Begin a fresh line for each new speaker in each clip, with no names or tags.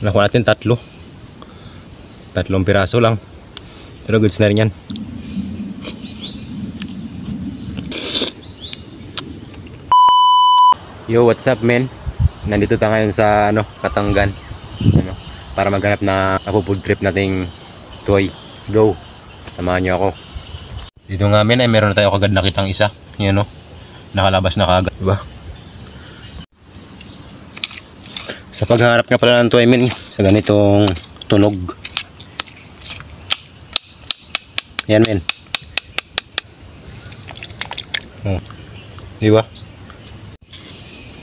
Nakuha natin tatlong piraso lang, pero goods na rin yan. Yo, what's up men? Nandito tayo ngayon sa Katanggan, para maghanap na food trip nating toy. Let's go, samahan nyo ako. Dito nga men ay meron na tayo kagad nakitang isa. Yan nakalabas na kagad, diba? Sa paghanap nga pala ng toy men, sa ganitong tunog, yan men, diba?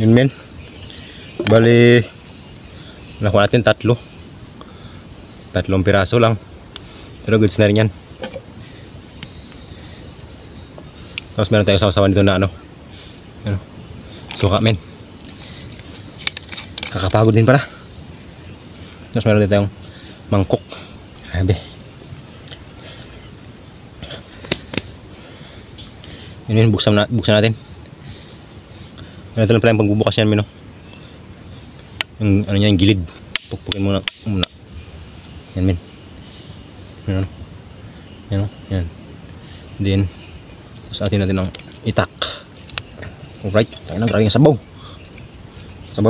Yun men, bali nakuha natin tatlong piraso lang, pero goods na rin yan. Tapos meron tayong sasawan dito na suka men, kakapagod din pala. Tapos meron dito tayong mangkok, grabe. Yun, buksan natin. Ito lang pala yung pagbubukas yan men, yung yung gilid, pukpukin muna. Yan men, yan. Then tapos atin natin ang itak. Alright, tayo na, grabe yung sabaw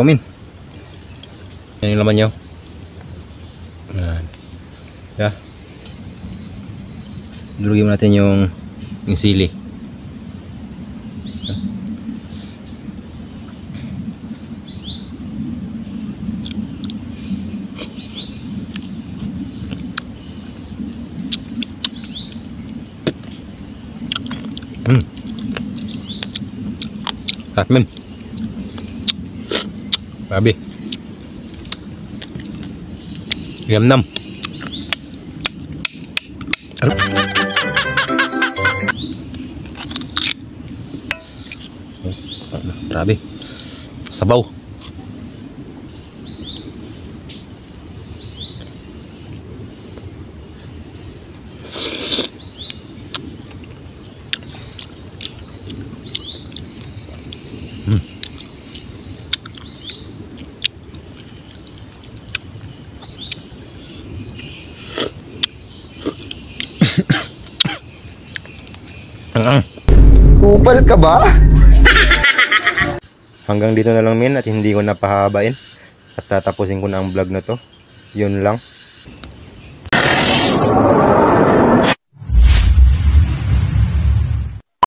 men. Yan yung laman nyo. Yeah. Durugin mo natin yung sili. Sarap men, grabe, yum-nam. Grabe, sabaw.
Kupal ka ba?
Hanggang dito na lang men, at hindi ko napahabain at tatapusin ko na ang vlog na to. Yun lang.